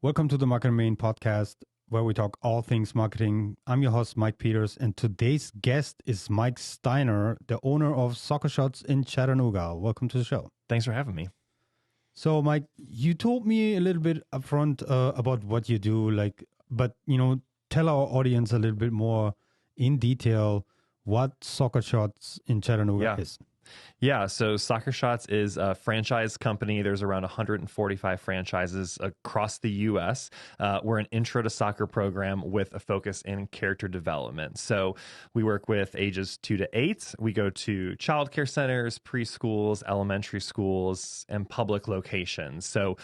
Welcome to the Marketing Main podcast, where we talk all things marketing. I'm your host, Mike Peters, and today's guest is Mike Stiner, the owner of Soccer Shots in Chattanooga. Welcome to the show. Thanks for having me. So, Mike, you told me a little bit upfront about what you do, but tell our audience a little bit more in detail what Soccer Shots in Chattanooga is. Yeah, so Soccer Shots is a franchise company. There's around 145 franchises across the U.S. We're an intro to soccer program with a focus in character development. So we work with ages 2 to 8. We go to childcare centers, preschools, elementary schools, and public locations. So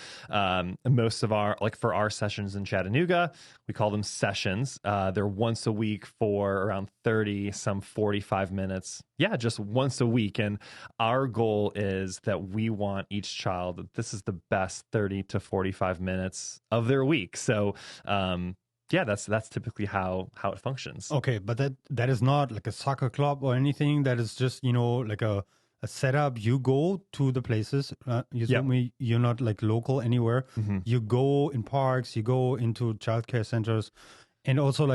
most of for our sessions in Chattanooga, we call them sessions. They're once a week for around 30, some 45 minutes. Yeah, just once a week. And our goal is that we want each child, this is the best 30 to 45 minutes of their week. So, that's typically how it functions. Okay, but that is not like a soccer club or anything. That is just, like a setup. You go to the places. You told me you're not like local anywhere. Mm-hmm. You go in parks, you go into childcare centers. And also,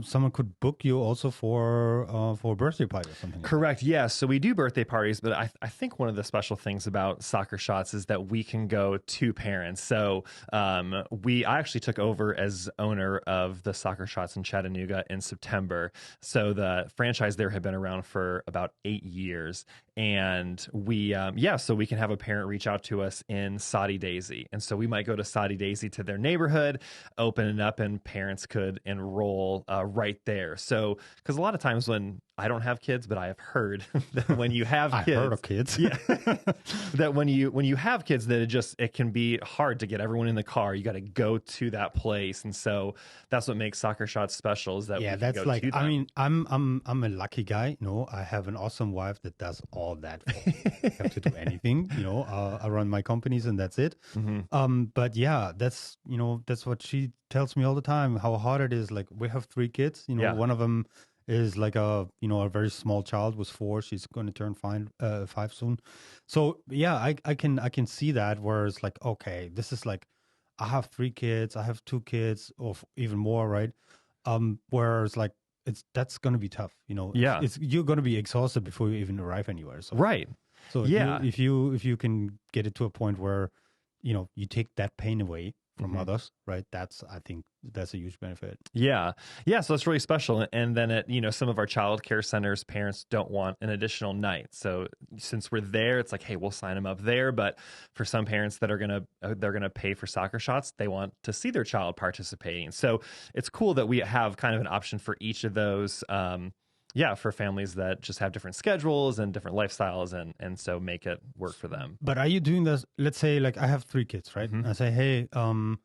someone could book you also for a birthday party or something. Correct. Yeah. So we do birthday parties, but I think one of the special things about Soccer Shots is that we can go to parents. So I actually took over as owner of the Soccer Shots in Chattanooga in September. So the franchise there had been around for about 8 years. And so we can have a parent reach out to us in Soddy Daisy. And so we might go to Soddy Daisy to their neighborhood, open it up, and parents could enroll right there. So, because a lot of times when I don't have kids, but I have heard that when you have kids, I've heard of kids, that when you have kids, that it can be hard to get everyone in the car. You got to go to that place, and so that's what makes Soccer Shots special. Is that we that's go like to them. I mean, I'm a lucky guy. I have an awesome wife that does all that for me. I don't have to do anything. I run my companies and that's it. Mm-hmm. But yeah, that's what she tells me all the time. How hard it is. Like we have 3 kids. One of them is like a very small child, was 4. She's going to turn 5 soon. So yeah, I can see that. Whereas like, okay, this is like, I have 3 kids, I have 2 kids, or even more, right? Whereas like that's going to be tough. You're going to be exhausted before you even arrive anywhere. So right. So if you can get it to a point where you take that pain away from others, right? I think that's a huge benefit. Yeah. So it's really special. And then at some of our child care centers, parents don't want an additional night. So since we're there, it's like, hey, we'll sign them up there. But for some parents that are gonna pay for Soccer Shots, they want to see their child participating. So it's cool that we have kind of an option for each of those. For families that just have different schedules and different lifestyles, and so make it work for them. But are you doing this? Let's say like I have 3 kids, right? Mm-hmm. I say, hey, come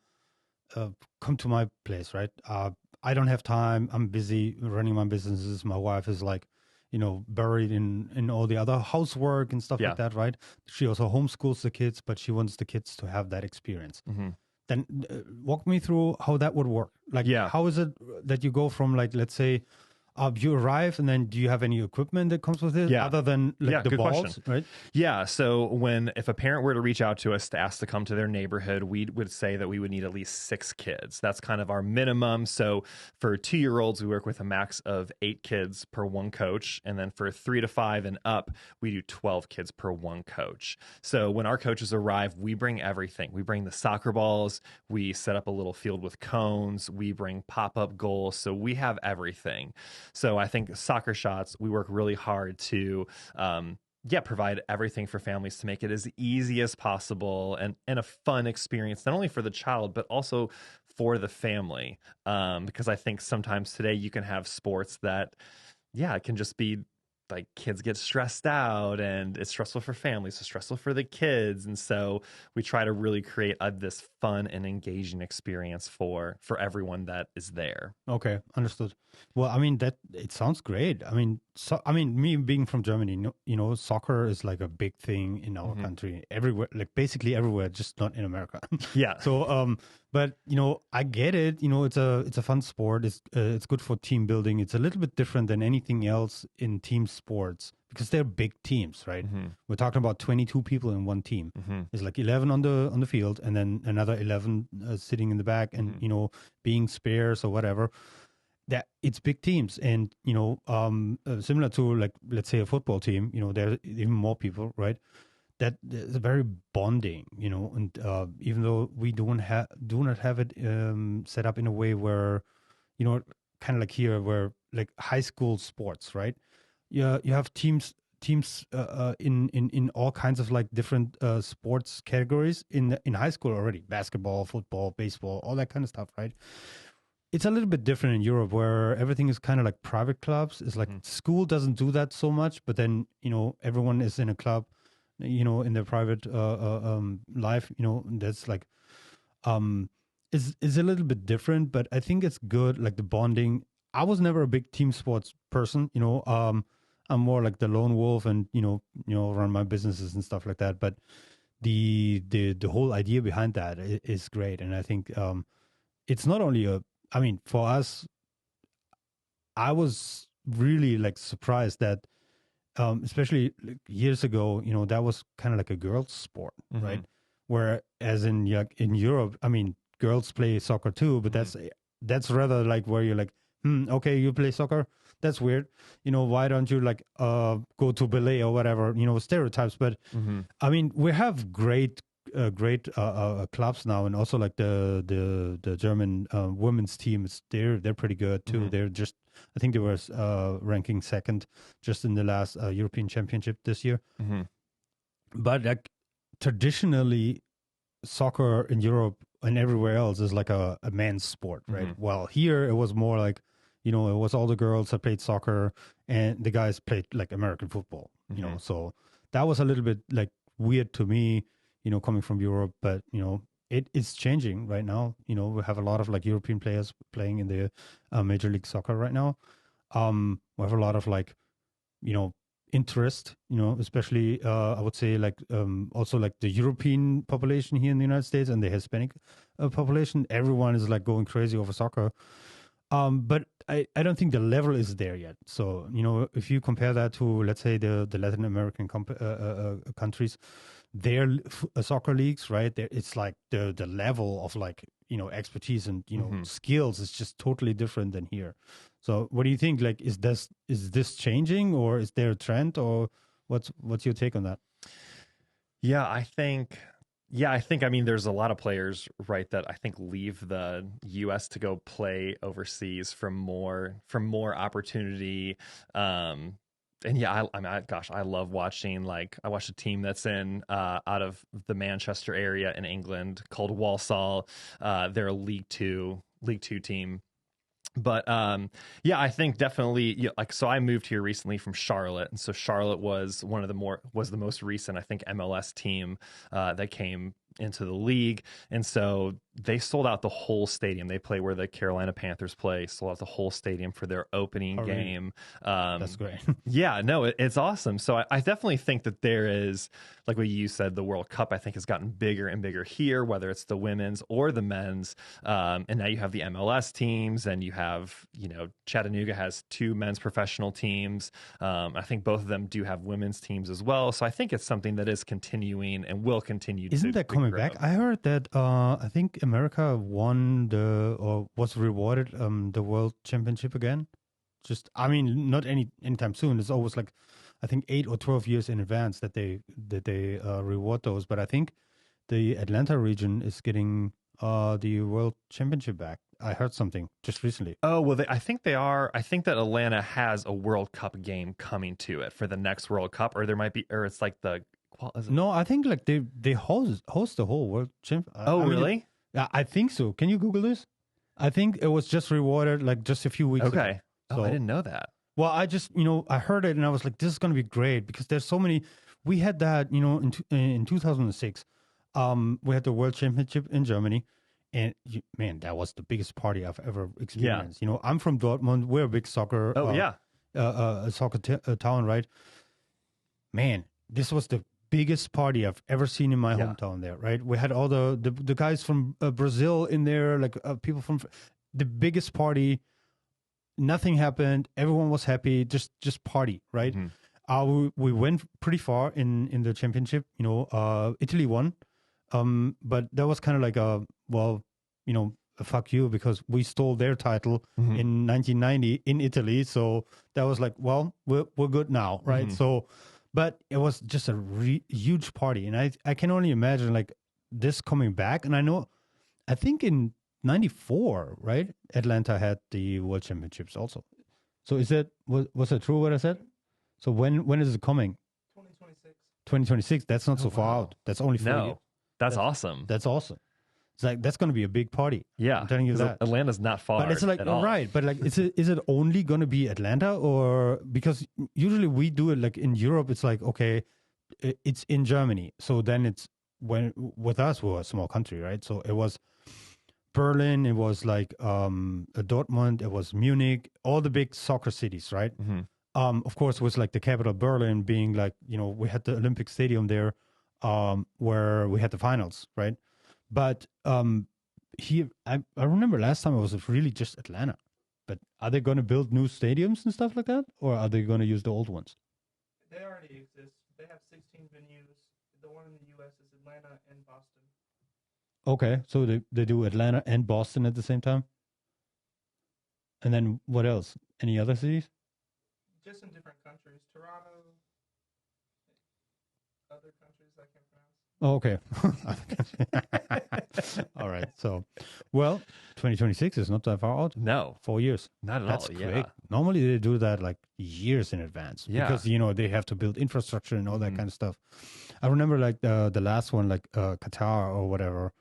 to my place, right? I don't have time. I'm busy running my businesses. My wife is like, buried in all the other housework and stuff like that, right? She also homeschools the kids, but she wants the kids to have that experience. Mm-hmm. Then walk me through how that would work. Like, how is it that you go from like, let's say, you arrive, and then do you have any equipment that comes with it other than the balls, question. Right? Yeah. So if a parent were to reach out to us to ask to come to their neighborhood, we would say that we would need at least 6 kids. That's kind of our minimum. So for 2-year-olds, we work with a max of 8 kids per 1 coach. And then for 3 to 5 and up, we do 12 kids per 1 coach. So when our coaches arrive, we bring everything. We bring the soccer balls. We set up a little field with cones. We bring pop-up goals. So we have everything. So I think Soccer Shots, we work really hard to provide everything for families to make it as easy as possible and a fun experience, not only for the child, but also for the family. Because I think sometimes today you can have sports that, it can just be like kids get stressed out, and it's stressful for families, it's stressful for the kids. And so we try to really create this fun and engaging experience for everyone that is there. Okay, understood. Well, I mean, it sounds great. I mean, me being from Germany, soccer is like a big thing in our country, everywhere, like basically everywhere, just not in America. Yeah. So, but I get it. It's a fun sport. It's good for team building. It's a little bit different than anything else in team sports because they're big teams, right? We're talking about 22 people in one team. It's like 11 on the field, and then another 11 sitting in the back, and being spares or whatever. That it's big teams, and similar to, like, let's say a football team. There are even more people, right? That is very bonding, and even though we do not have it set up in a way where, kind of like here, where like high school sports, right? Yeah, you have teams in all kinds of like different sports categories in high school already: basketball, football, baseball, all that kind of stuff, right? It's a little bit different in Europe, where everything is kind of like private clubs. It's like school doesn't do that so much, but then everyone is in a club, in their private life. That's like is a little bit different, but I think it's good, like the bonding. I was never a big team sports person. I'm more like the lone wolf, and run my businesses and stuff like that. But the whole idea behind that is great, and I think it's not only for us, I was really like surprised that, especially like years ago, that was kind of like a girls' sport, right? Whereas in Europe, girls play soccer too, but that's rather like where you're like, okay, you play soccer, that's weird. Why don't you like go to ballet or whatever? Stereotypes, but we have great clubs now, and also like the German women's team they're pretty good too. They're just, I think they were ranking second just in the last European Championship this year. But like traditionally, soccer in Europe and everywhere else is like a man's sport, right? Well, here it was more like, it was all the girls that played soccer and the guys played like American football. So that was a little bit like weird to me, coming from Europe, but it is changing right now. We have a lot of like European players playing in the Major League Soccer right now. We have a lot of like, interest, especially I would say like also like the European population here in the United States and the Hispanic population. Everyone is like going crazy over soccer. But I don't think the level is there yet. So, if you compare that to, let's say, the Latin American countries, their soccer leagues, right? It's like the level of like, expertise and, skills is just totally different than here. So what do you think? Like, is this changing, or is there a trend, or what's your take on that? I think, there's a lot of players, right, that I think leave the US to go play overseas for more opportunity. And yeah, I love watching, like, I watched a team that's out of the Manchester area in England called Walsall. They're a League Two team. But I think definitely, so I moved here recently from Charlotte, and so Charlotte was the most recent, I think, MLS team that came into the league, and so they sold out the whole stadium. They play where the Carolina Panthers play, sold out the whole stadium for their opening game. That's great. Yeah, no, it's awesome. So I definitely think that there is, like what you said, the World Cup, I think, has gotten bigger and bigger here, whether it's the women's or the men's. And now you have the MLS teams, and you have, Chattanooga has 2 men's professional teams. I think both of them do have women's teams as well. So I think it's something that is continuing and will continue. Isn't that coming back? I heard that I think America won or was rewarded the World Championship again. Just, not anytime soon. It's always like, I think 8 or 12 years in advance that they reward those. But I think the Atlanta region is getting the World Championship back. I heard something just recently. Oh, well, I think they are. I think that Atlanta has a World Cup game coming to it for the next World Cup, or there might be, or it's like the. No, I think like they host the whole World Championship. Oh, really? I think so. Can you Google this? I think it was just rewarded like just a few weeks ago. Okay. So, I didn't know that. Well, I just, I heard it and I was like, this is going to be great, because there's so many. We had that, in 2006. We had the World Championship in Germany. And man, that was the biggest party I've ever experienced. Yeah. I'm from Dortmund. We're a big soccer. Soccer town, right? Man, this was the biggest party I've ever seen in my hometown there, right? We had all the guys from Brazil in there, like people from the biggest party. Nothing happened. Everyone was happy. Just party, right? We went pretty far in the championship. Italy won, but that was kind of like a fuck you, because we stole their title in 1990 in Italy. So that was like, well, we're good now, right? So, but it was just a huge party, and I can only imagine like this coming back. And I think in '94, right, Atlanta had the World Championships also. So was it true what I said? So when is it coming? 2026. 2026. That's not so far wow. out. That's only 4 years. No, that's awesome. That's awesome. It's like that's going to be a big party. Yeah, I'm telling you 'cause that. Atlanta's not far. But it's like at all. right. But like, is it only going to be Atlanta, or because usually we do it like in Europe? It's like, okay, it's in Germany, so then it's when with us we're a small country, right? So it was Berlin, it was like Dortmund, it was Munich, all the big soccer cities, right? Of course, it was like the capital Berlin being like, we had the Olympic Stadium there, where we had the finals, right? But here, I remember last time it was really just Atlanta. But are they going to build new stadiums and stuff like that, or are they going to use the old ones? They already exist. They have 16 venues. The one in the U.S. is Atlanta and Boston. Okay, so they do Atlanta and Boston at the same time? And then what else? Any other cities? Just in different countries. Toronto, other countries I can't pronounce. Oh, okay. All right. So, well, 2026 is not that far out. No, 4 years. not at That's all. quick. Yeah. Normally they do that like years in advance. Yeah. Because, they have to build infrastructure and all that kind of stuff. I remember like the last one, like Qatar or whatever.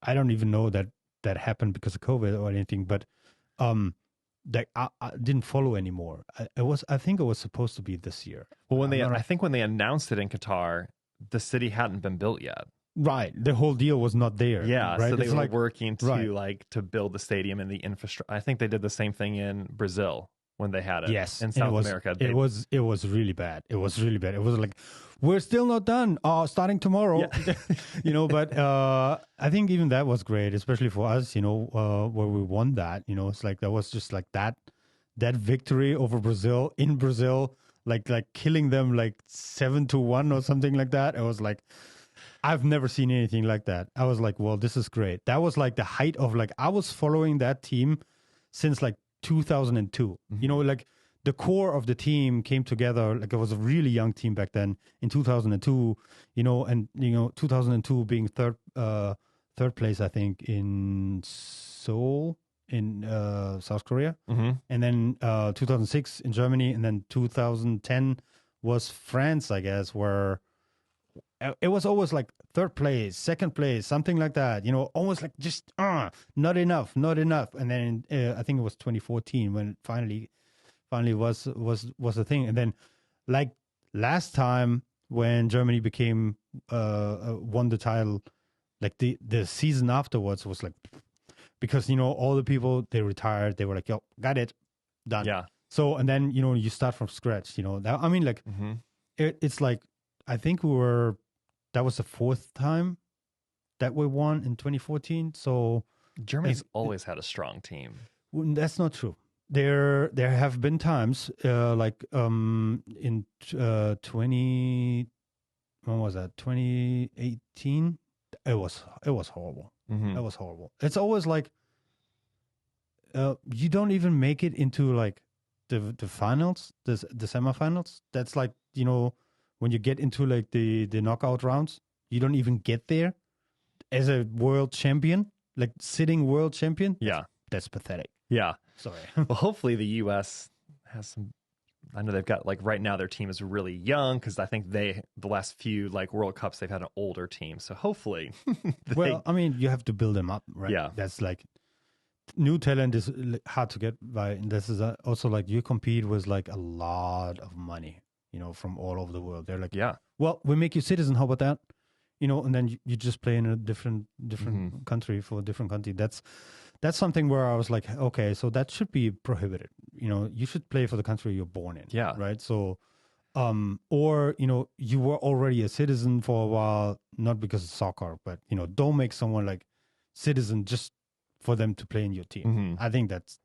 I don't even know that happened because of COVID or anything, but that I didn't follow anymore. I think it was supposed to be this year. Well, I think when they announced it in Qatar, the city hadn't been built yet. Right, the whole deal was not there. Yeah, right? so they It's were like, working to right. to build the stadium and the infrastructure. I think they did the same thing in Brazil when they had it. Yes, in and South America. It was really bad. It was really bad. It was like, we're still not done. Starting tomorrow. Yeah. But I think even that was great, especially for us. Where we won that. It's like that was just like that victory over Brazil in Brazil, like killing them like 7-1 or something like that. It was like, I've never seen anything like that. I was like, well, this is great. That was like the height of like, I was following that team since like 2002. Like the core of the team came together. Like it was a really young team back then in 2002, and 2002 being third place, I think, in Seoul in South Korea. And then 2006 in Germany, and then 2010 was France, I guess, where it was always like third place, second place, something like that. Almost like just not enough. And then I think it was 2014 when finally was the thing. And then like last time when Germany became won the title, like the season afterwards was like, because all the people, they retired, they were like, yo, got it, done. Yeah. So and then you start from scratch. That, I mean, like it's like, I think that was the fourth time that we won in 2014. So Germany's always had a strong team. That's not true. There have been times like in 20, when was that? 2018. It was horrible. It was horrible. It's always like you don't even make it into like the finals, the semifinals. That's like when you get into like the knockout rounds, you don't even get there as a world champion, like sitting world champion. Yeah. That's pathetic. Yeah. Sorry. Well, hopefully the U.S. has some. I know they've got like right now their team is really young because I think the last few like World Cups they've had an older team. So hopefully. Well, I mean, you have to build them up, right? Yeah. That's like new talent is hard to get by, and this is also like you compete with like a lot of money, from all over the world. They're like, yeah, well, we make you citizen. How about that? And then you just play in a different country for a different country. That's something where I was like, okay, so that should be prohibited. You should play for the country you're born in. Yeah. Right. So, or you were already a citizen for a while, not because of soccer, but don't make someone like citizen just for them to play in your team. Mhm. I think that's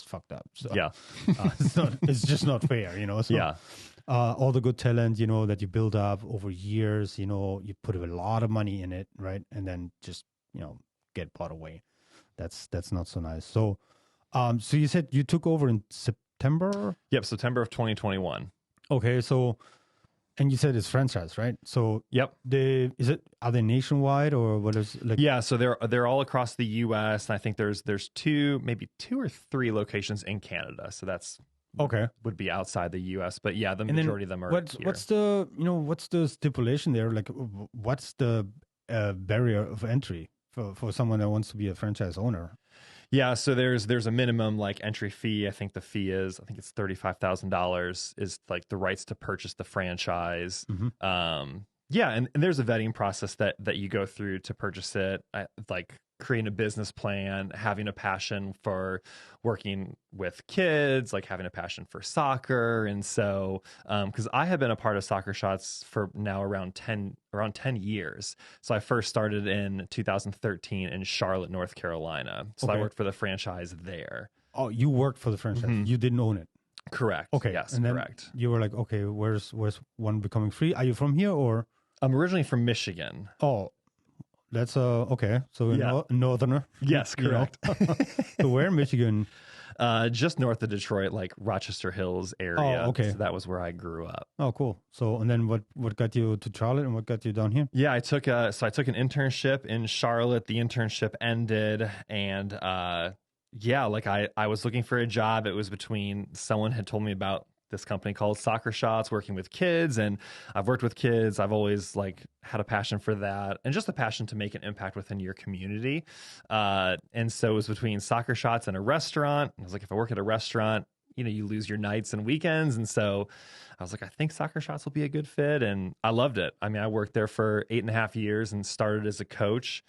fucked up. So Yeah. it's just not fair, you know. So, Yeah. all the good talent, you know, that you build up over years, you know, you put a lot of money in it, right? And then just, you know, get bought away. That's not so nice. So, so you said you took over in September? Yep. September of 2021. Okay, so, and you said it's franchise, right? So Yep. are they nationwide or what is like? Yeah, so they're all across the U.S. And I think there's maybe two or three locations in Canada. So that's Okay. would be outside the U.S. But yeah, the And then majority of them are what's here. what's the stipulation there? Like, what's the barrier of entry for someone that wants to be a franchise owner? Yeah, so there's a minimum like entry fee. I think it's $35,000 is like the rights to purchase the franchise. Yeah, and there's a vetting process that you go through to purchase it, like creating a business plan, having a passion for working with kids, like having a passion for soccer. And so, because I have been a part of Soccer Shots for now around 10 years. So I first started in 2013 in Charlotte, North Carolina. So I Okay. worked for the franchise there. Oh, you worked for the franchise. You didn't own it. Correct. Okay. Yes, and then correct. you were like, okay, where's one becoming free? Are you from here or? I'm originally from Michigan. Oh, that's okay. So Yeah. northerner. Yes, you know? correct. So where in Michigan? Just north of Detroit, like Rochester Hills area. Oh, okay. So that was where I grew up. Oh, cool. So and then what got you to Charlotte and what got you down here? Yeah, I took an internship in Charlotte. The internship ended, and yeah, like I was looking for a job. It was between someone had told me about this company called Soccer Shots, working with kids, and I've worked with kids. I've always like had a passion for that, and just a passion to make an impact within your community. And so it was between Soccer Shots and a restaurant. I was like, if I work at a restaurant, you know, you lose your nights and weekends. And so I was like, I think Soccer Shots will be a good fit. And I loved it. I mean, I worked there for 8.5 years and started as a coach,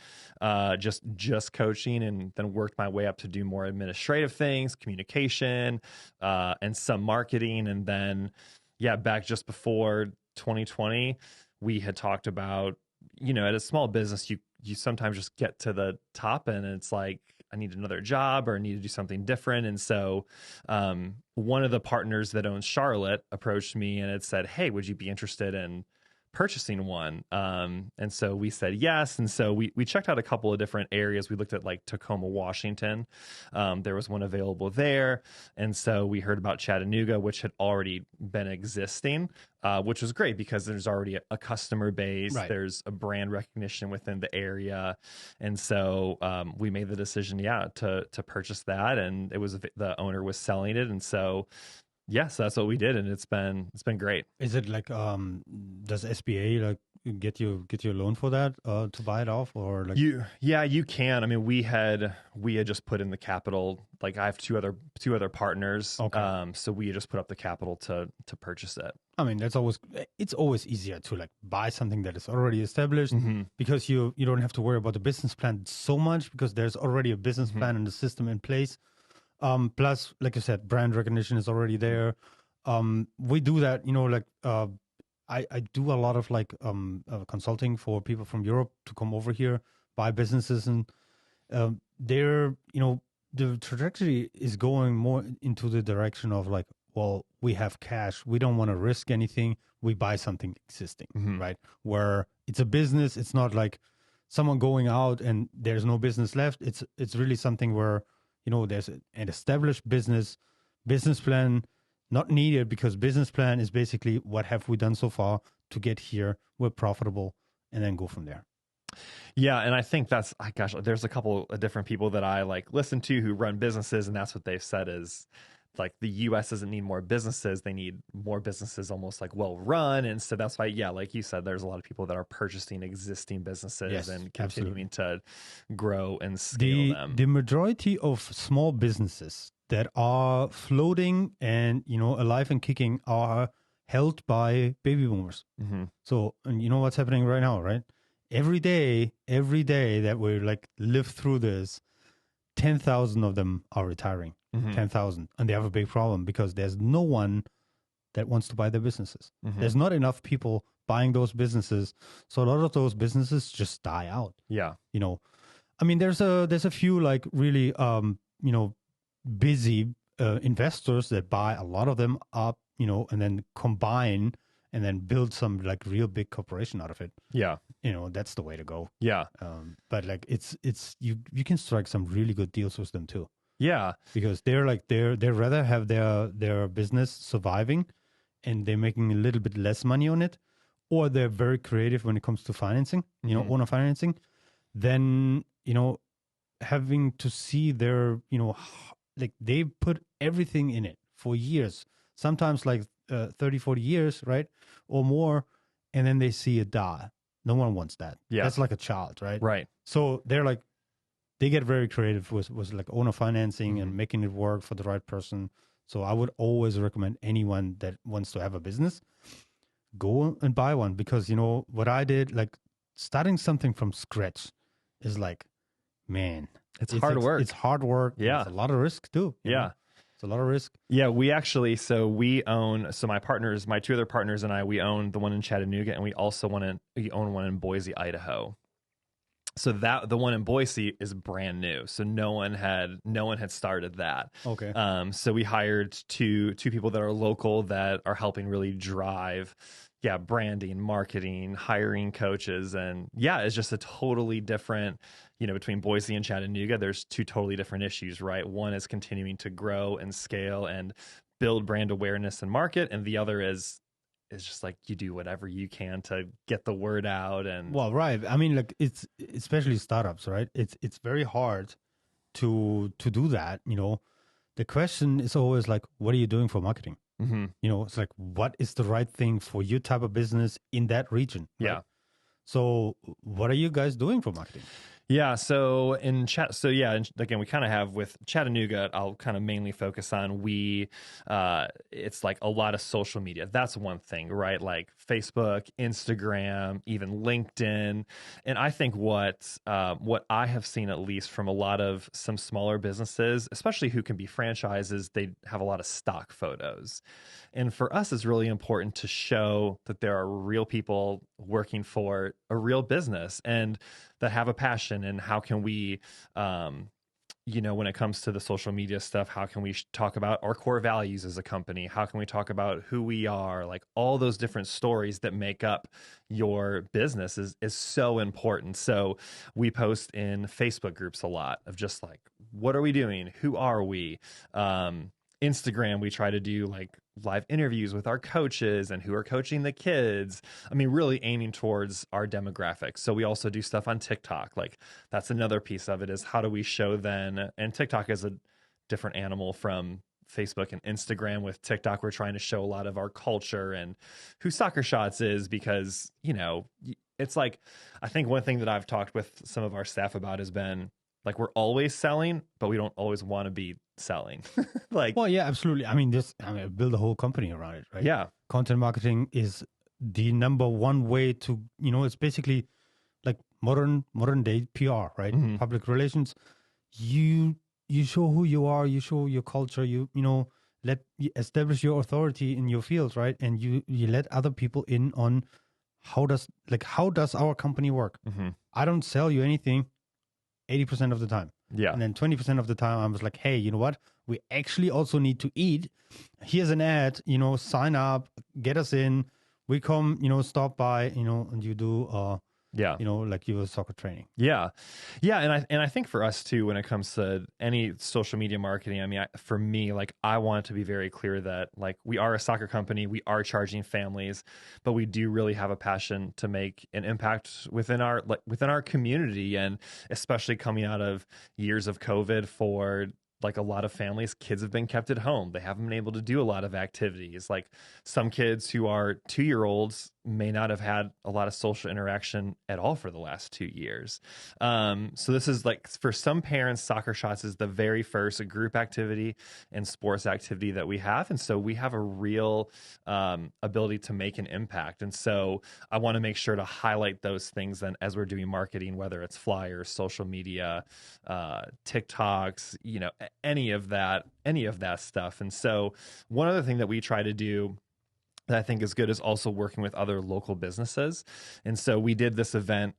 just coaching, and then worked my way up to do more administrative things, communication, and some marketing. And then, yeah, back just before 2020, we had talked about, you know, at a small business, you sometimes just get to the top and it's like, I need another job or I need to do something different. And so one of the partners that owns Charlotte approached me and it said, hey, would you be interested in purchasing one? And so we said yes. And so we checked out a couple of different areas. We looked at like Tacoma, Washington. There was one available there. And so we heard about Chattanooga, which had already been existing, which was great because there's already a customer base. Right. There's a brand recognition within the area. And so we made the decision, to purchase that. And it was the owner was selling it. And so yes, that's what we did, and it's been great. Is it like does SBA like get you a loan for that to buy it off or like You can. I mean, we had just put in the capital. Like I have two other partners. Okay. So we had just put up the capital to purchase it. I mean, it's always easier to like buy something that is already established because you don't have to worry about the business plan so much because there's already a business plan and the system in place. Plus, like you said, brand recognition is already there. We do that, you know, like I do a lot of like consulting for people from Europe to come over here, buy businesses, and they're, you know, the trajectory is going more into the direction of like, well, we have cash, we don't want to risk anything, we buy something existing, right? Where it's a business, it's not like someone going out and there's no business left. It's really something where, you know, there's an established business plan not needed because business plan is basically what have we done so far to get here, we're profitable, and then go from there. Yeah, and I think that's, gosh, there's a couple of different people that I like listen to who run businesses, and that's what they've said is like the U.S. doesn't need more businesses; they need more businesses almost like well run. And so that's why, yeah, like you said, there's a lot of people that are purchasing existing businesses and continuing to grow and scale them. The majority of small businesses that are floating and, you know, alive and kicking are held by baby boomers. So, and you know what's happening right now, right? Every day that we like live through this, 10,000 of them are retiring. 10,000, and they have a big problem because there's no one that wants to buy their businesses. There's not enough people buying those businesses, so a lot of those businesses just die out. Yeah, you know, I mean, there's a few like really busy investors that buy a lot of them up, and then combine and then build some like real big corporation out of it. Yeah. That's the way to go. Yeah. But like it's you can strike some really good deals with them too. Yeah. Because they rather have their business surviving and they're making a little bit less money on it, or they're very creative when it comes to financing, owner financing, than, having to see their, like they put everything in it for years, sometimes like 30, 40 years, right? Or more. And then they see it die. No one wants that. Yeah. That's like a child, right? Right. So they get very creative with like owner financing and making it work for the right person. So I would always recommend anyone that wants to have a business, go and buy one, because what I did, like starting something from scratch is like, man, it's hard work. It's hard work. Yeah. It's a lot of risk too. Yeah. It's a lot of risk. Yeah, we actually, my two other partners and I, we own the one in Chattanooga, and we also we own one in Boise, Idaho. So the one in Boise is brand new. So no one had started that. Okay. So we hired two people that are local that are helping really drive, branding, marketing, hiring coaches, and it's just a totally different, between Boise and Chattanooga, there's two totally different issues, right? One is continuing to grow and scale and build brand awareness and market, and the other is just like you do whatever you can to get the word out. And well, right. I mean, like it's especially startups, right? It's very hard to do that. The question is always like, what are you doing for marketing? Mm-hmm. It's like, what is the right thing for your type of business in that region? Right? Yeah. So what are you guys doing for marketing? Yeah. So and again, we kind of have with Chattanooga, I'll kind of mainly focus on it's like a lot of social media. That's one thing, right? Like Facebook, Instagram, even LinkedIn. And I think what I have seen, at least from a lot of some smaller businesses, especially who can be franchises, they have a lot of stock photos. And for us, it's really important to show that there are real people working for a real business and that have a passion. And how can we, when it comes to the social media stuff, how can we talk about our core values as a company? How can we talk about who we are? Like all those different stories that make up your business is so important. So we post in Facebook groups a lot of just like, what are we doing? Who are we? Instagram, we try to do like live interviews with our coaches and who are coaching the kids. I mean, really aiming towards our demographics. So we also do stuff on TikTok. Like that's another piece of it, is how do we show then, and TikTok is a different animal from Facebook and Instagram. With TikTok, we're trying to show a lot of our culture and who Soccer Shots is, because, it's like, I think one thing that I've talked with some of our staff about has been like, we're always selling, but we don't always want to be selling. Like, well, yeah, absolutely. I mean, build a whole company around it, right? Yeah. Content marketing is the number one way to, it's basically like modern day PR, right? Mm-hmm. Public relations. You show who you are, you show your culture, you establish your authority in your field, right? And you let other people in on how does our company work? Mm-hmm. I don't sell you anything 80% of the time. Yeah. And then 20% of the time I was like, hey, you know what? We actually also need to eat. Here's an ad, sign up, get us in. We come, stop by, and you do, like your soccer training. Yeah. Yeah. And I think for us too, when it comes to any social media marketing, I mean, for me, like I want to be very clear that like we are a soccer company, we are charging families, but we do really have a passion to make an impact within our community. And especially coming out of years of COVID, for like a lot of families, kids have been kept at home. They haven't been able to do a lot of activities. Like some kids who are 2-year-olds may not have had a lot of social interaction at all for the last 2 years. So this is like, for some parents, Soccer Shots is the very first group activity and sports activity that we have. And so we have a real ability to make an impact. And so I want to make sure to highlight those things then as we're doing marketing, whether it's flyers, social media, TikToks, any of that stuff. And so one other thing that we try to do that I think is good is also working with other local businesses. And so we did this event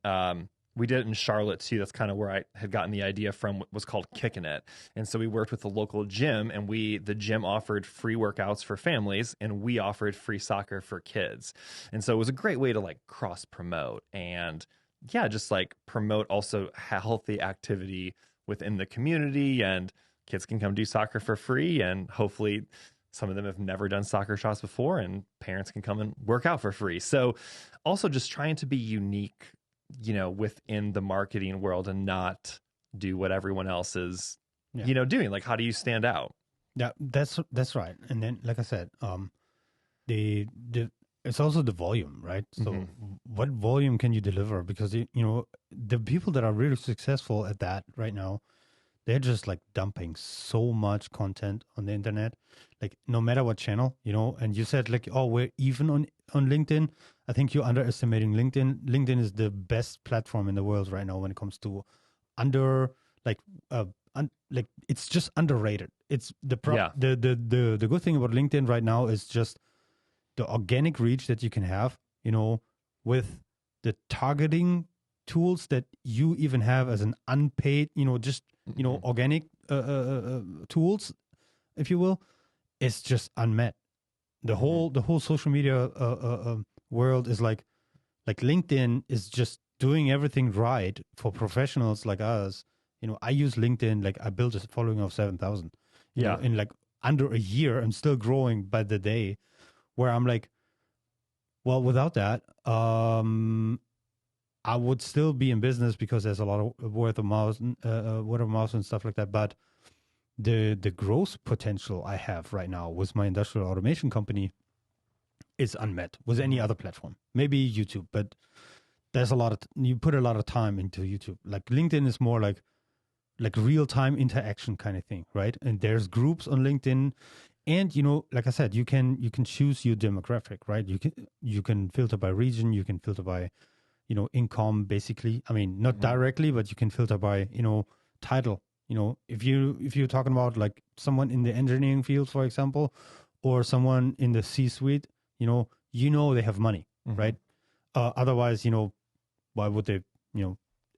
we did it in Charlotte too. That's kind of where I had gotten the idea from. What was called Kicking It, and so we worked with the local gym, and the gym offered free workouts for families, and we offered free soccer for kids, and so it was a great way to like cross promote and just like promote also healthy activity within the community, and kids can come do soccer for free, and hopefully some of them have never done soccer shots before, and parents can come and work out for free. So also just trying to be unique, within the marketing world and not do what everyone else is, doing. Like, how do you stand out? Yeah, that's right. And then, like I said, the it's also the volume, right? So what volume can you deliver? Because, the people that are really successful at that right now, they're just like dumping so much content on the internet, like no matter what channel, and you said like, oh, we're even on LinkedIn. I think you're underestimating LinkedIn. LinkedIn is the best platform in the world right now when it comes to it's just underrated. It's the good thing about LinkedIn right now is just the organic reach that you can have, with the targeting tools that you even have as an unpaid, organic tools, if you will, is just unmet. The whole social media world is like LinkedIn is just doing everything right for professionals like us. I use LinkedIn, like I built a following of 7,000. In like under a year, I'm still growing by the day. Where I'm like, well, without that, I would still be in business because there's a lot of word of mouth and stuff like that. But the growth potential I have right now with my industrial automation company is unmet with any other platform. Maybe YouTube, but there's you put a lot of time into YouTube. Like LinkedIn is more like real time interaction kind of thing, right? And there's groups on LinkedIn. And like I said, you can choose your demographic, right? You can filter by region, you can filter by, income, basically. I mean, not directly, but you can filter by, title. If you're talking about like someone in the engineering field, for example, or someone in the C-suite, they have money, right? Otherwise, why would they?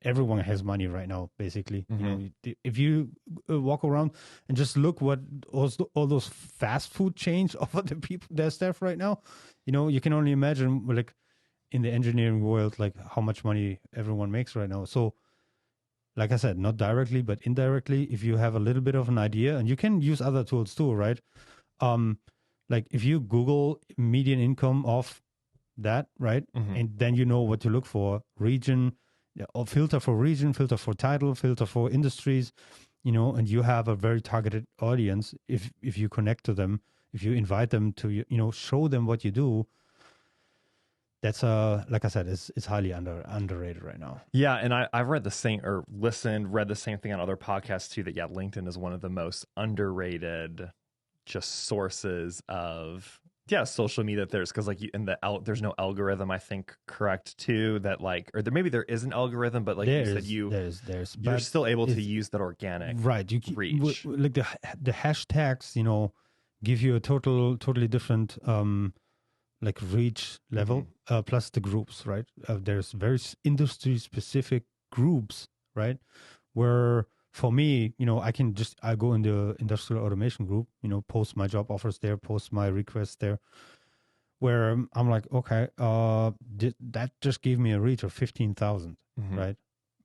Everyone has money right now, basically. If you walk around and just look what all those fast food chains offer the people their staff right now, you can only imagine like in the engineering world, like how much money everyone makes right now. So, like I said, not directly, but indirectly, if you have a little bit of an idea, and you can use other tools too, right? Like if you Google median income of that, right? And then you know what to look for, region, or filter for region, filter for title, filter for industries, and you have a very targeted audience. If you connect to them, if you invite them to, show them what you do, that's like I said, it's highly underrated right now. Yeah, and I've read the same read the same thing on other podcasts too. That LinkedIn is one of the most underrated just sources of social media there's, because like there's no algorithm, I think, correct too, that like, or maybe there is an algorithm, but like you said, you're still able to use that organic reach. Like the hashtags, give you a totally different like reach level, plus the groups, right? There's very industry specific groups, right? Where for me, I go in the industrial automation group, post my job offers there, post my requests there, where I'm like, okay, that just gave me a reach of 15,000, right?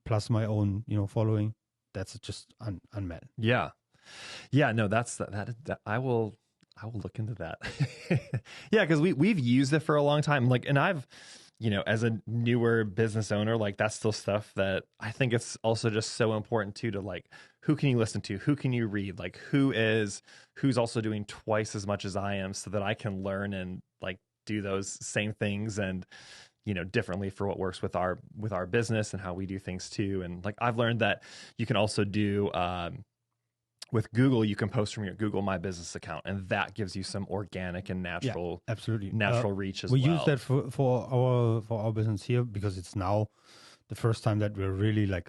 Plus my own, following. That's just unmet. Yeah. No, that I will look into that. Yeah, because we've used it for a long time. Like, and I've, as a newer business owner, like that's still stuff that I think it's also just so important too, to like, who can you listen to? Who can you read? Like who's also doing twice as much as I am, so that I can learn and like do those same things and, differently for what works with our business and how we do things too. And like, I've learned that you can also do, with Google, you can post from your Google My Business account, and that gives you some organic and natural, absolutely natural reach as well. We use that for our business here, because it's now the first time that we're really like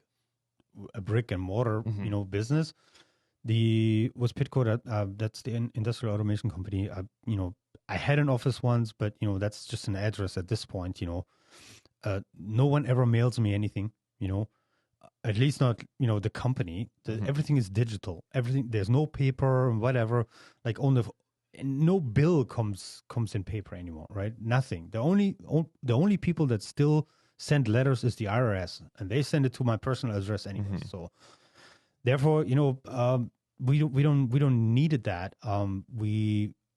a brick and mortar, business. Was Pitco, that's the industrial automation company. I had an office once, but that's just an address at this point. No one ever mails me anything. you know, at least not, you know, the company. Everything is digital. Everything, there's no paper and whatever. Like no bill comes in paper anymore, right? Nothing. The only people that still send letters is the IRS, and they send it to my personal address anyway. So therefore, you know, we don't needed that.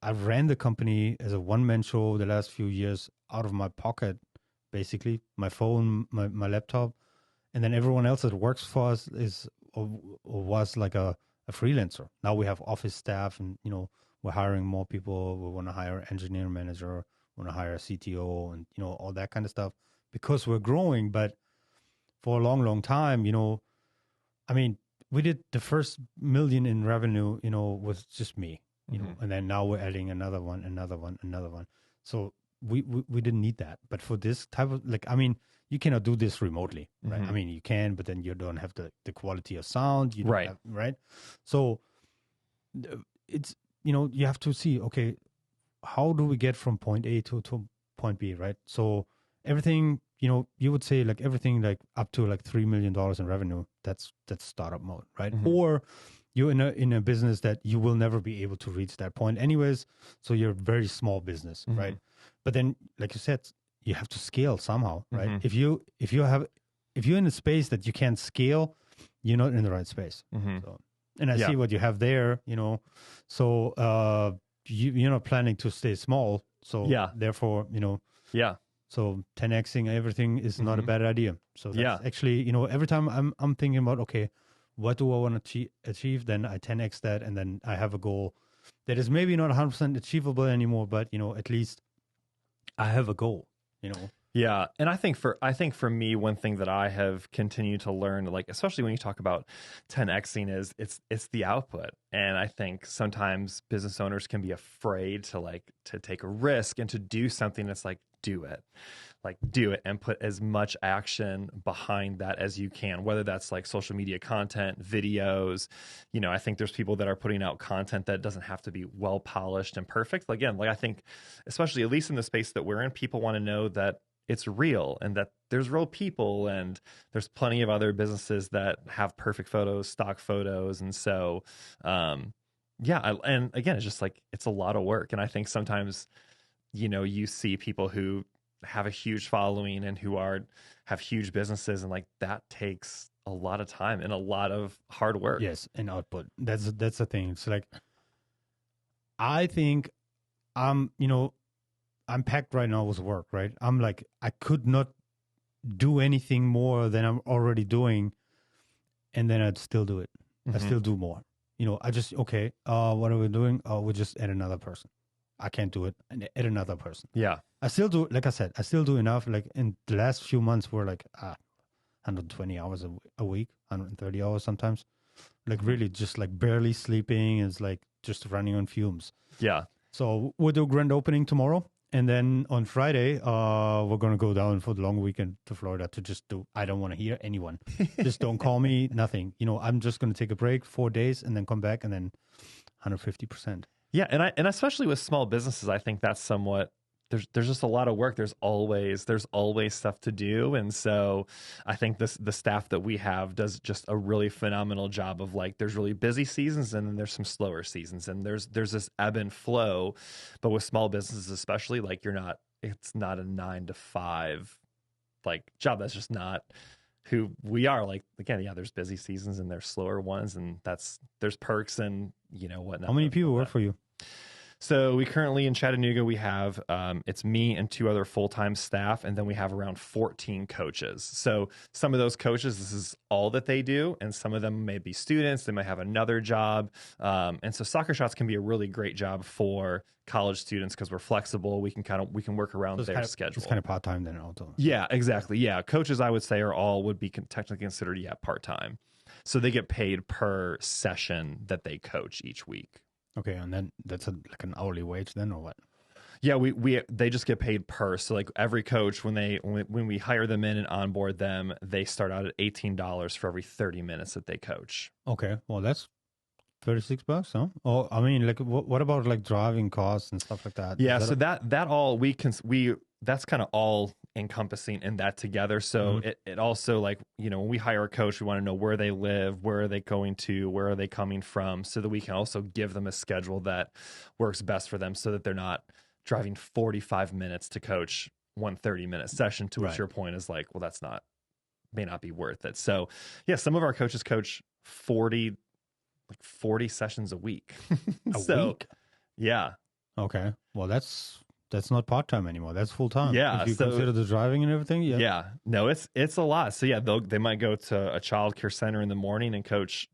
I ran the company as a one-man show the last few years out of my pocket, basically, my phone, my laptop, and then everyone else that works for us was like a freelancer. Now we have office staff, and you know, we're hiring more people. We want to hire engineer manager, want to hire a CTO, and you know, all that kind of stuff because we're growing. But for a long time, you know, I mean, we did the first million in revenue, you know, with just me, you know, and then now we're adding another one. So we didn't need that. But for this type of, like, I mean, you cannot do this remotely, right? I mean, you can, but then you don't have the quality of sound, you don't have, right? So it's, you know, you have to see, okay, how do we get from point A to point B, right? So everything, you know, you would say like everything like up to like $3 million in revenue, that's startup mode, right? Or you're in a business that you will never be able to reach that point anyways. So you're a very small business, right? But then, like you said, you have to scale somehow, right? If you're in a space that you can't scale, you're not in the right space. So, and I see what you have there, you know. So you're not planning to stay small. So therefore, you know. So 10xing everything is not a bad idea. So that's actually, you know, every time I'm thinking about, okay, what do I want to achieve? Then I 10x that, and then I have a goal that is maybe not 100% achievable anymore, but you know, at least I have a goal, you know. Yeah, and I think for me, one thing that I have continued to learn, like especially when you talk about 10xing, is it's the output. And I think sometimes business owners can be afraid to take a risk and to do something that's like, do it and put as much action behind that as you can, whether that's like social media content, videos. You know, I think there's people that are putting out content that doesn't have to be well polished and perfect. Again, like I think, especially at least in the space that we're in, people want to know that it's real and that there's real people, and there's plenty of other businesses that have perfect photos, stock photos. And so, and again, it's just like, it's a lot of work. And I think sometimes, you know, you see people who have a huge following and who have huge businesses, and like that takes a lot of time and a lot of hard work. Yes, and output. That's the thing. It's like, I think you know, I'm packed right now with work, right? I'm like, I could not do anything more than I'm already doing, and then I'd still do it. I still do more. You know, I just, okay, what are we doing? Oh, we just add another person. I can't do it, and add another person. Yeah. I still do, like I said, I still do enough. Like in the last few months, we're like 120 hours a week, 130 hours sometimes. Like really just like barely sleeping. It's like just running on fumes. Yeah. So we'll do grand opening tomorrow. And then on Friday, we're going to go down for the long weekend to Florida to just do, I don't want to hear anyone. Just don't call me, nothing. You know, I'm just going to take a break 4 days and then come back and then 150%. Yeah. And especially with small businesses, I think that's somewhat, there's just a lot of work. There's always stuff to do. And so I think the staff that we have does just a really phenomenal job of like, there's really busy seasons and then there's some slower seasons, and there's this ebb and flow. But with small businesses, especially, like it's not a 9 to 5 like job. That's just not who we are. Like, again, yeah, there's busy seasons and there's slower ones, and there's perks and, you know, whatnot. How many people work for you? So we currently in Chattanooga, we have, it's me and 2 other full-time staff, and then we have around 14 coaches. So some of those coaches, this is all that they do, and some of them may be students, they might have another job. And so Soccer Shots can be a really great job for college students because we're flexible. We can work around their schedule. It's kind of part-time then also. Yeah, exactly. Yeah. Coaches, I would say, would be technically considered, part-time. So they get paid per session that they coach each week. Okay, and then that's like an hourly wage then, or what? Yeah, they just get paid per. So like every coach, when we hire them in and onboard them, they start out at $18 for every 30 minutes that they coach. Okay, well that's $36, huh? Oh, I mean, like, what about like driving costs and stuff like that? Yeah, Is so that that all we that's kind of all encompassing in that together. So it also, like, you know, when we hire a coach, we want to know where they live, where are they going to, where are they coming from, so that we can also give them a schedule that works best for them, so that they're not driving 45 minutes to coach one 30-minute session, to which Right. your point is like, well, that's not, may not be worth it. So yeah, some of our coaches coach 40 sessions a week. a So week? yeah. Okay. Well, that's not part-time anymore. That's full-time. Yeah, If you so consider the driving and everything, yeah. yeah, no, it's a lot. So yeah, they might go to a child care center in the morning and coach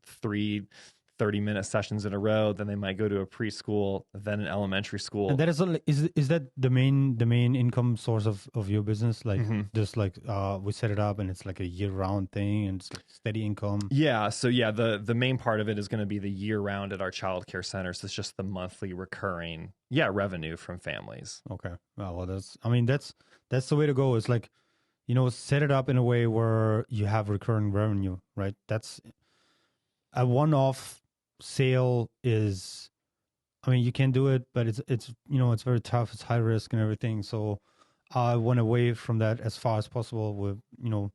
30-minute sessions in a row. Then they might go to a preschool, then an elementary school. And that is that the main income source of your business? Like just like we set it up and it's like a year-round thing and it's like steady income. Yeah, so yeah, the main part of it is going to be the year round at our child care centers. It's just the monthly recurring revenue from families. Okay. Well, that's the way to go. It's like, you know, set it up in a way where you have recurring revenue, right? That's a one-off sale is, I mean, you can do it, but it's you know, it's very tough. It's high risk and everything. So I went away from that as far as possible. With, you know,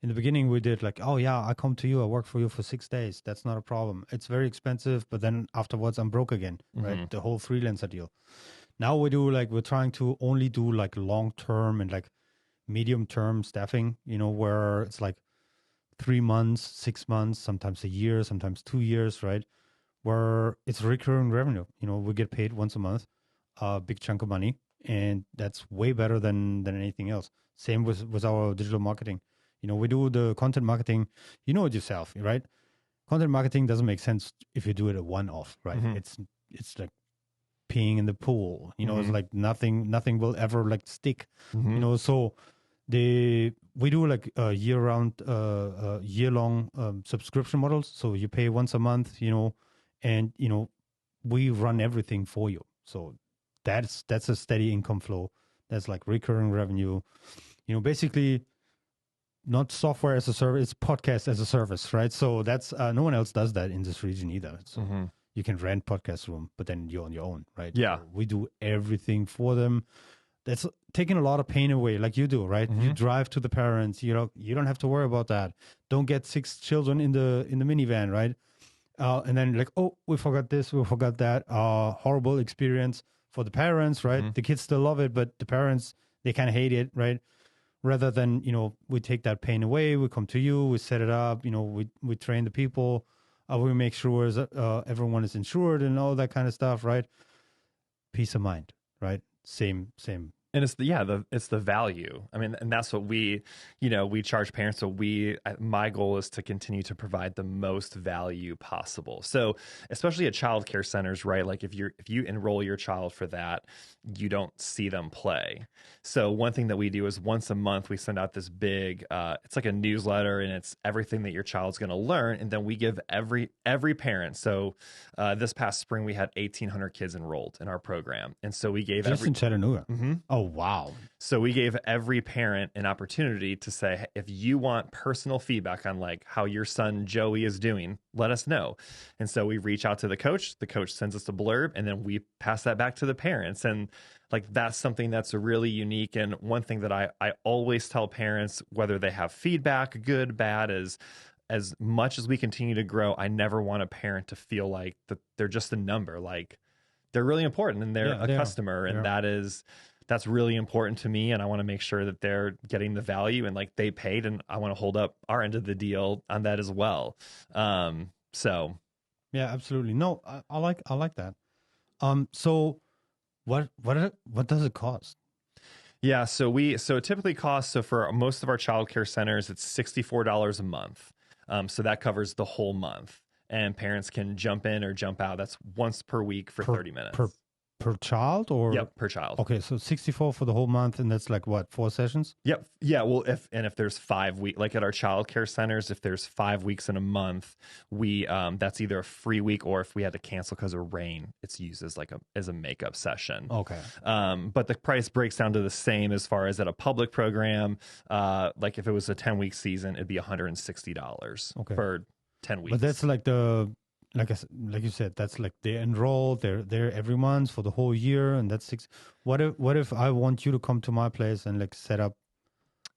in the beginning we did like, oh yeah, I come to you, I work for you for 6 days. That's not a problem. It's very expensive, but then afterwards I'm broke again, right? The whole freelancer deal. Now we're trying to only do like long-term and like medium-term staffing, you know, where it's like 3 months, 6 months, sometimes a year, sometimes 2 years, right? Where it's recurring revenue. You know, we get paid once a month, a big chunk of money, and that's way better than anything else. Same with our digital marketing. You know, we do the content marketing. You know it yourself, right? Content marketing doesn't make sense if you do it a one-off, right? It's like peeing in the pool. You know, it's like nothing will ever like stick. You know, so we do like a year-round, year-long subscription models. So you pay once a month, you know, and you know we run everything for you. So that's a steady income flow. That's like recurring revenue. You know, basically not software as a service, it's podcast as a service, right? So that's no one else does that in this region either. So you can rent podcast room, but then you're on your own, right? Yeah. So we do everything for them. That's taking a lot of pain away, like you do, right? You drive to the parents. You know, you don't have to worry about that. Don't get 6 children in the minivan, right? And then like, oh, we forgot this, we forgot that. Horrible experience for the parents, right? The kids still love it, but the parents, they kind of hate it, right? Rather than, you know, we take that pain away, we come to you, we set it up, you know, we train the people, we make sure everyone is insured and all that kind of stuff, right? Peace of mind, right? Same. And it's it's the value. I mean, and that's what we charge parents. So my goal is to continue to provide the most value possible. So especially at child care centers, right? Like if you enroll your child for that, you don't see them play. So one thing that we do is once a month, we send out this big, it's like a newsletter, and it's everything that your child's going to learn. And then we give every parent. So this past spring, we had 1,800 kids enrolled in our program. And so we gave just in Chattanooga. Oh, wow. So we gave every parent an opportunity to say, if you want personal feedback on like how your son Joey is doing, let us know. And so we reach out to the coach sends us a blurb, and then we pass that back to the parents. And like, that's something that's really unique. And one thing that I always tell parents, whether they have feedback, good, bad, is as much as we continue to grow, I never want a parent to feel like that they're just a number. Like, they're really important and they're a customer. And that's really important to me. And I want to make sure that they're getting the value and like they paid, and I want to hold up our end of the deal on that as well. So yeah, absolutely. No, I like that. So what does it cost? Yeah, so it typically costs, so for most of our childcare centers, it's $64 a month. So that covers the whole month, and parents can jump in or jump out. That's once per week for 30 minutes. Per child, or? Yep, per child. Okay, so 64 for the whole month, and that's like what, 4 sessions? Yep. Yeah. Well, if there's 5 weeks, like at our childcare centers, if there's 5 weeks in a month, we that's either a free week, or if we had to cancel because of rain, it's used as like as a makeup session. Okay. But the price breaks down to the same as far as at a public program. Like if it was a 10-week season, it'd be $160 for 10 weeks. But that's like the like you said, that's like they enroll, they're there every month for the whole year, and that's 6. What if I want you to come to my place and like set up?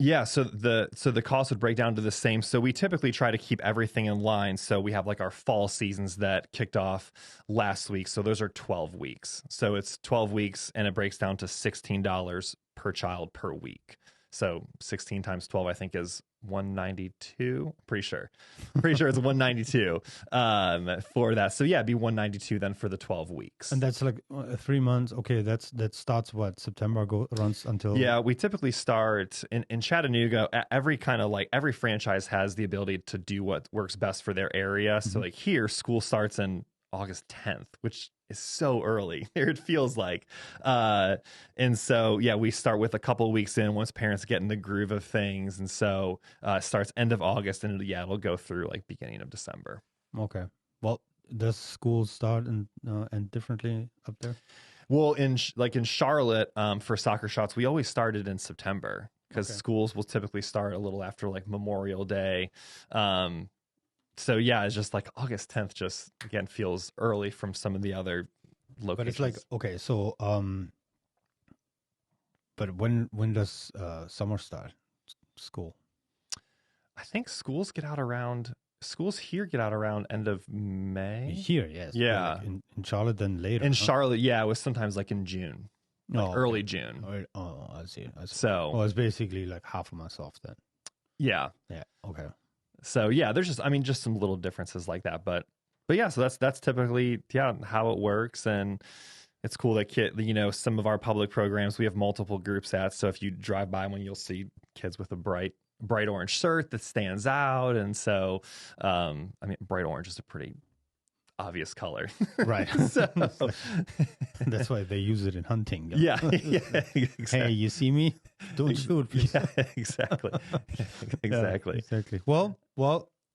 Yeah, so the cost would break down to the same. So we typically try to keep everything in line. So we have like our fall seasons that kicked off last week. So those are 12 weeks. So it's 12 weeks and it breaks down to $16 per child per week. So 16 times 12, I think, is 192. Pretty sure it's 192 for that. So yeah, it'd be 192 then for the 12 weeks. And that's like 3 months. Okay, that starts what, September, runs until. Yeah, we typically start in Chattanooga. Every kind of like every franchise has the ability to do what works best for their area. So like here, school starts in August 10th, which is so early. It feels like. And so, yeah, we start with a couple of weeks in once parents get in the groove of things. And so it starts end of August and it'll go through like beginning of December. Okay. Well, does school start and differently up there? Well, in Charlotte, for soccer shots, we always started in September because schools will typically start a little after like Memorial Day. So yeah, it's just like August 10th just again feels early from some of the other locations. But it's like, okay, so but when does summer start? School? I think schools here get out around end of May. Here, yes. Yeah. Like in Charlotte, then later. In Charlotte, yeah, it was sometimes like in June. Like early June. Oh, I see. So well, it's basically like half a month off then. Yeah. Yeah. Okay. So yeah, there's just some little differences like that, but yeah, so that's typically how it works, and it's cool that some of our public programs we have multiple groups at. So if you drive by one, you'll see kids with a bright orange shirt that stands out, and so bright orange is a pretty obvious color, right? So that's why they use it in hunting. Yeah, exactly. Hey, you see me? Don't shoot, please. Yeah, exactly. Yeah, exactly. Well,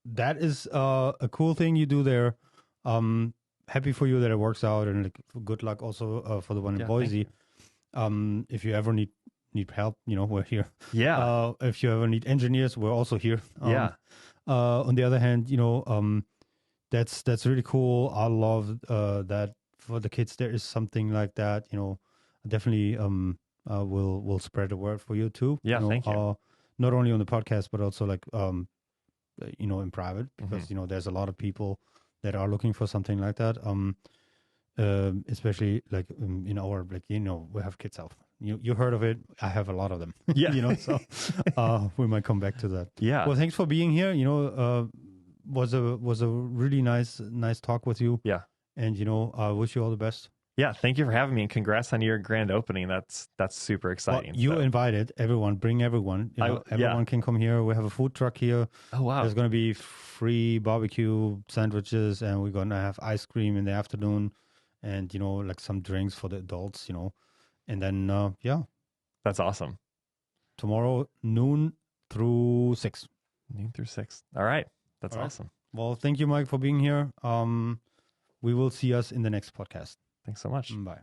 that is a cool thing you do there. Happy for you that it works out, and like, good luck also for the one in Boise. If you ever need help, we're here. Yeah. If you ever need engineers, we're also here. On the other hand, that's really cool. I love that for the kids there is something like that. Definitely will spread the word for you too. Yeah, thank you. Not only on the podcast, but also like in private, because there's a lot of people that are looking for something like that. Especially like in our we have kids out. You heard of it? I have a lot of them. Yeah, so we might come back to that. Yeah. Well, thanks for being here. Was a really nice talk with you. Yeah. And I wish you all the best. Yeah, thank you for having me, and congrats on your grand opening. That's super exciting. Well, you invited everyone. Bring everyone. Everyone can come here. We have a food truck here. Oh wow! There's going to be free barbecue sandwiches, and we're going to have ice cream in the afternoon, and like some drinks for the adults. And then that's awesome. Tomorrow noon through 6. Noon through 6. All right, that's awesome. Well, thank you, Mike, for being here. We will see us in the next podcast. Thanks so much. Bye.